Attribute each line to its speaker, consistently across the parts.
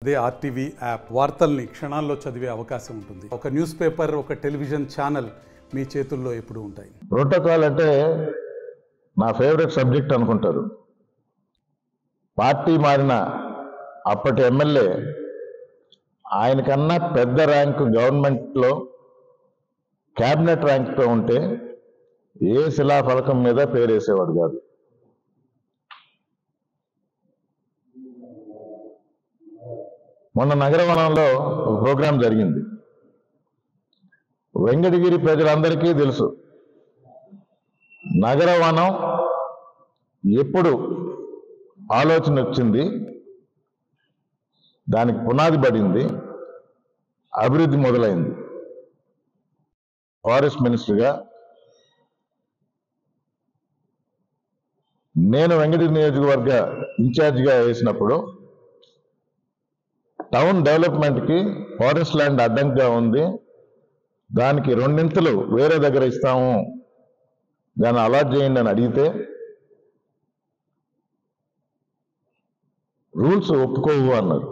Speaker 1: అదే RTV app వార్తల్ని క్షణాల్లో చదివే అవకాశం ఉంటుంది. ఒక న్యూస్ పేపర్, ఒక టెలివిజన్ ఛానల్ మీ చేతుల్లో ఎప్పుడూ ఉంటాయి.
Speaker 2: ప్రోటోకాల్ అంటే నా ఫేవరెట్ సబ్జెక్ట్ అనుకుంటారు. పార్టీ మారిన అప్పటి ఎమ్మెల్యే ఆయనకన్నా పెద్ద ర్యాంకు గవర్నమెంట్లో క్యాబినెట్ ర్యాంక్తో ఉంటే ఏ శిలాఫలకం మీద పేరేసేవాడు కాదు. మొన్న నగరవనంలో ఒక ప్రోగ్రాం జరిగింది. వెంకటగిరి ప్రజలందరికీ తెలుసు నగరవనం ఎప్పుడు ఆలోచన వచ్చింది, దానికి పునాది పడింది, అభివృద్ధి మొదలైంది. ఫారెస్ట్ మినిస్టర్గా నేను వెంకటగిరి నియోజకవర్గ ఇన్ఛార్జిగా వేసినప్పుడు టౌన్ డెవలప్మెంట్కి ఫారెస్ట్ ల్యాండ్ అడ్డంగా ఉంది, దానికి రెండింతలు వేరే దగ్గర ఇస్తాము, దాన్ని అలాట్ చేయండి అని అడిగితే రూల్స్ ఒప్పుకోవు అన్నారు.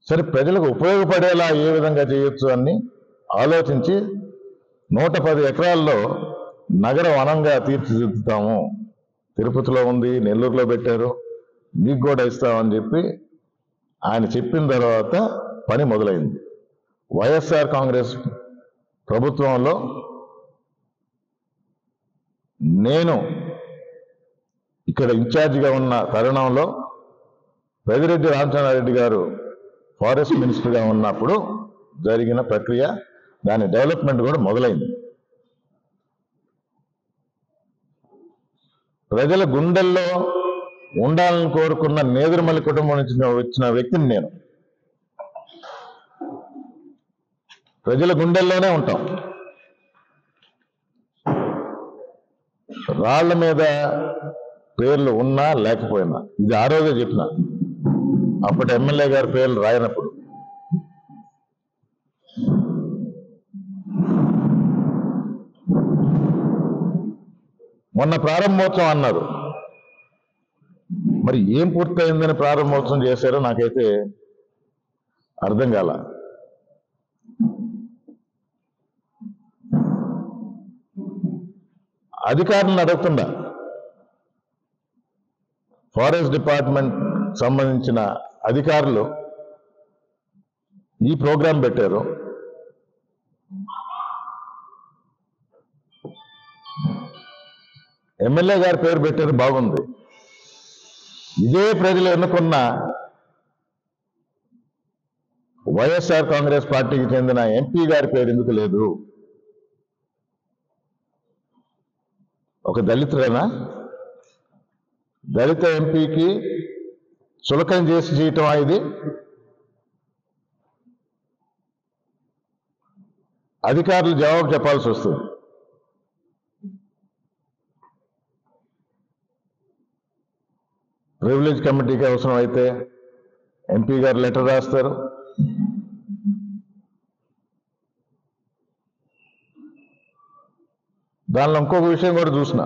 Speaker 2: సరే, ప్రజలకు ఉపయోగపడేలా ఏ విధంగా చేయొచ్చు అని ఆలోచించి 110 ఎకరాల్లో నగర వనంగా తీర్చిదిద్దుతాము, తిరుపతిలో ఉంది, నెల్లూరులో పెట్టారు, మీకు కూడా ఇస్తామని చెప్పి ఆయన చెప్పిన తర్వాత పని మొదలైంది. వైఎస్ఆర్ కాంగ్రెస్ ప్రభుత్వంలో నేను ఇక్కడ ఇన్ఛార్జిగా ఉన్న తరుణంలో పెద్దిరెడ్డి రామచంద్రారెడ్డి గారు ఫారెస్ట్ మినిస్టర్గా ఉన్నప్పుడు జరిగిన ప్రక్రియ, దాని డెవలప్మెంట్ కూడా మొదలైంది. ప్రజల గుండెల్లో ఉండాలని కోరుకున్న నేదురుమల్లి కుటుంబం నుంచి వచ్చిన వ్యక్తిని నేను. ప్రజల గుండెల్లోనే ఉంటాం. రాళ్ల మీద పేర్లు ఉన్నా లేకపోయినా, ఇది ఆ రోజే చెప్పిన, అప్పటి ఎమ్మెల్యే గారి పేర్లు రాయనప్పుడు. మొన్న ప్రారంభోత్సవం అన్నారు, మరి ఏం పూర్తయిందని ప్రారంభోత్సవం చేశారో నాకైతే అర్థం కాల. అధికారులను అడుగుతుందా, ఫారెస్ట్ డిపార్ట్మెంట్ సంబంధించిన అధికారులు ఈ ప్రోగ్రాం పెట్టారు, ఎమ్మెల్యే గారి పేరు పెట్టారు, బాగుంది. ఇదే ప్రజలు ఎన్నుకున్న వైఎస్ఆర్ కాంగ్రెస్ పార్టీకి చెందిన ఎంపీ గారి పేరు ఎందుకు లేదు? ఒక దళితుడైనా దళిత ఎంపీకి చులకన చేసి చేయటం ఇది? అధికారులు జవాబు చెప్పాల్సి వస్తుంది. ప్రివిలేజ్ కమిటీకి అవసరం అయితే ఎంపీ గారు లెటర్ రాస్తారు, దానిలో ఇంకొక విషయం కూడా చూసిన,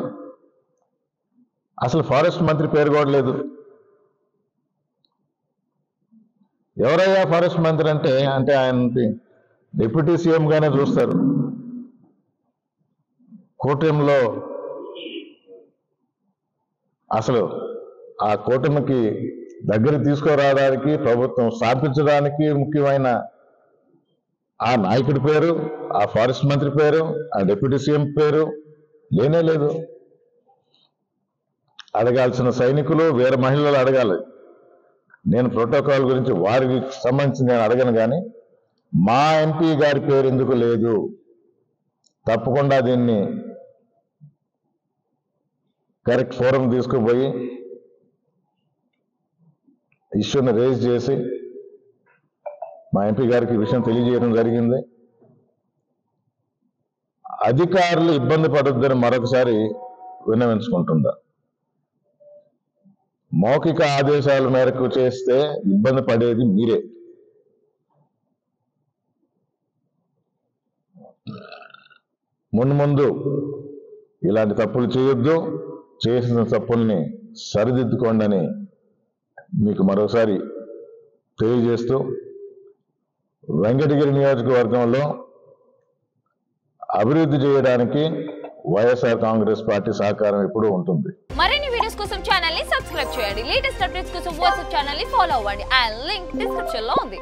Speaker 2: అసలు ఫారెస్ట్ మంత్రి పేరు కూడా లేదు. ఎవరయ్యా ఫారెస్ట్ మంత్రి అంటే ఆయన డిప్యూటీ సీఎంగానే చూస్తారు. కూటమిలో అసలు ఆ కూటమికి దగ్గర తీసుకురావడానికి, ప్రభుత్వం స్థాపించడానికి ముఖ్యమైన ఆ నాయకుడి పేరు, ఆ ఫారెస్ట్ మంత్రి పేరు, ఆ డిప్యూటీ సీఎం పేరు లేనే లేదు. అడగాల్సిన సైనికులు, వేరే మహిళలు అడగాలి. నేను ప్రోటోకాల్ గురించి వారికి సంబంధించి నేను అడగను, కానీ మా ఎంపీ గారి పేరు ఎందుకు లేదు? తప్పకుండా దీన్ని కరెక్ట్ ఫోరం తీసుకుపోయి ఇష్యూని రేజ్ చేసి మా ఎంపీ గారికి ఈ విషయం తెలియజేయడం జరిగింది. అధికారులు ఇబ్బంది పడొద్దని మరొకసారి విన్నవించుకుంటుందా. మౌఖిక ఆదేశాల మేరకు చేస్తే ఇబ్బంది పడేది మీరే. ముందు ఇలాంటి తప్పులు చేయొద్దు, చేసిన తప్పుల్ని సరిదిద్దుకోండి అని మీకు మరోసారి తెలియజేస్తూ వెంకటగిరి నియోజకవర్గంలో అభివృద్ధి చేయడానికి వైఎస్ఆర్ కాంగ్రెస్ పార్టీ సహకారం ఎప్పుడూ ఉంటుంది.
Speaker 3: మరిన్ని వీడియోస్ కోసం ఛానల్ ని సబ్స్క్రైబ్ చేయండి. లేటెస్ట్ అప్డేట్స్ కోసం వాట్సాప్ ఛానల్ ని ఫాలో అవ్వండి. ఆ లింక్ డిస్క్రిప్షన్ లో ఉంది.